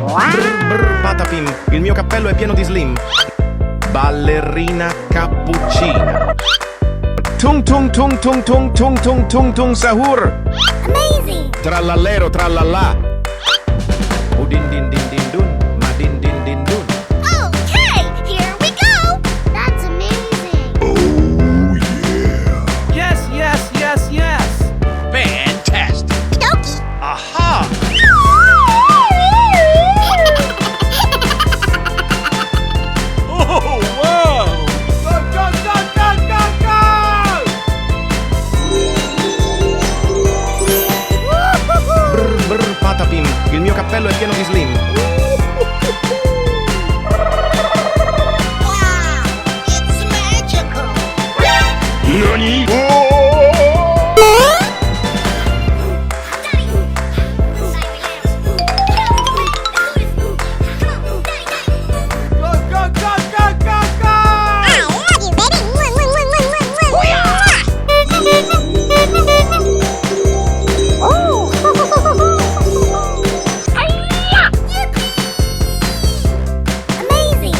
Brr, brr, patapim, il mio cappello è pieno di slim. Ballerina cappuccina. Tung tung tung tung tung tung tung tung tung sahur. Amazing! Trallallero trallallà. Udin din din din dun, ma din din din dun. Okay, here we go! That's amazing! Oh, yeah. Yes, yes, yes, yes. Fantastic. Doki! Aha! Oh, wow. Go, go, go, go, go, go. Brr brr patapim, il mio cappello è pieno di slim. Wow! It's magical! Nani? Go, go, go, go, go, go. I love you, baby! Oh! Amazing!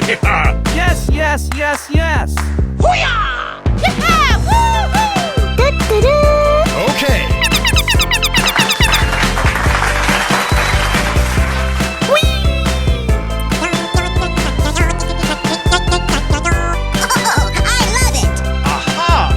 Yeah. Yes, yes, yes, yes. Yeah! Woo-hoo! Du-du-du! Okay. Oh, I love it! Aha!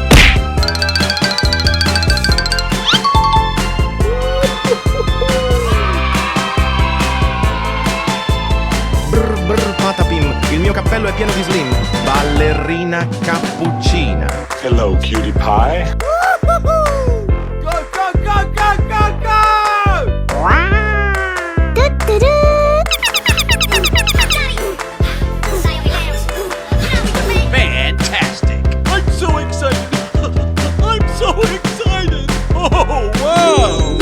Brr brr patapim, il mio cappello è pieno di slim. Ballerina cappuccina. Hello, cutie pie. Woo-hoo-hoo! Go, go, go, go, go, go. Du-du-du! Fantastic. I'm so excited. I'm so excited. Oh, wow.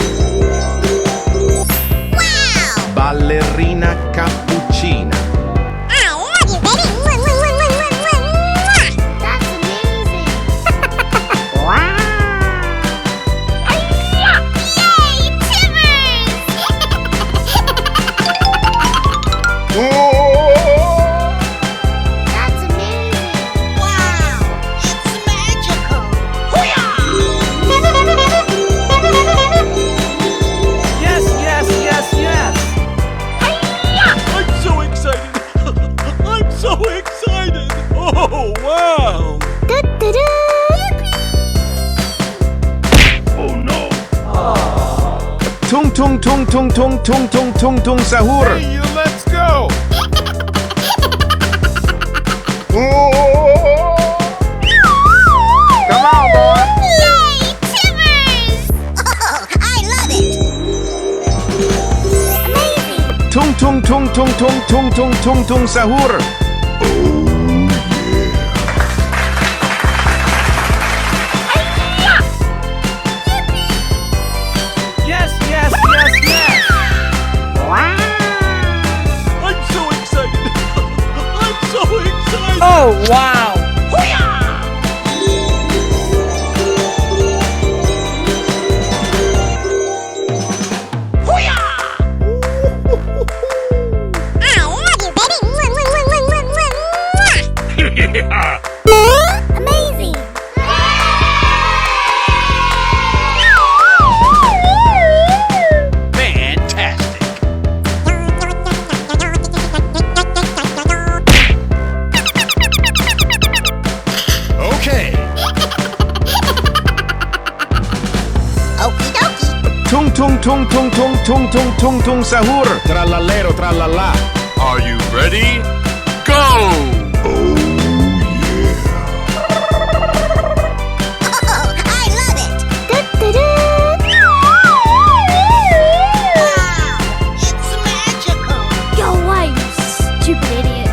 Wow! Ballerina cappuccina. I love you, baby! That's amazing! Wow! Yay! Timbers! That's amazing! Wow! It's magical! Yes, yes, yes, yes. I'm so excited. I'm so excited. Oh, wow. Du-du-du! Oh, no. Tung tung tung tung tung tung tung tung tung sahur. Hey, let's go. Come on, boy. Yay! Timbers! Oh, I love it! Amazing! Tung tung tung tung tung tung tung tung tung sahur. Yes, yes, yes, yes. Wow! I'm so excited. I'm so excited. Oh, wow. I love you, baby! Yeah. Amazing! Fantastic. Okay. Okie dokie! Tung tung tung tung tung tung tung tung tung sahur. Trallallero trallallà. Are you ready? Go. Oh, yeah. Oh, I love it! Du-du-du! Wow! It's magical! Go away, you stupid idiot.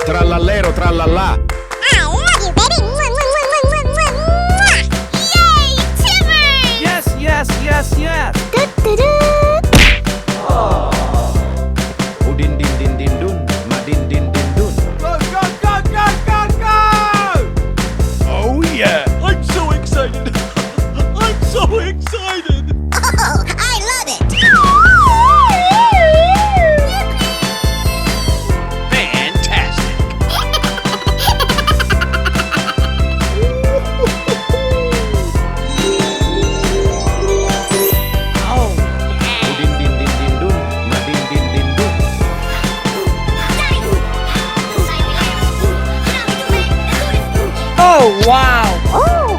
Trallallero trallallà. I love you, baby! Yay! Timbers! Yes, yes, yes, yes. Du Oh, wow! Oh!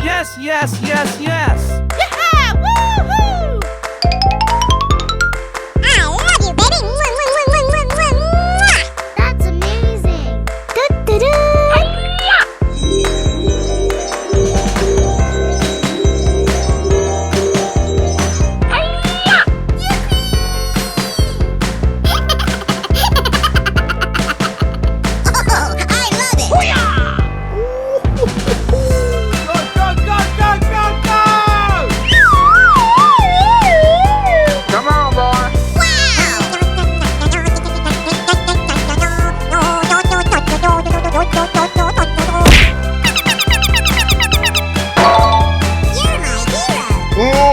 Yes, yes, yes, yes! Yeah! Woohoo! I love you, baby! That's amazing! Da-da-da! Come on, boy. You're my hero!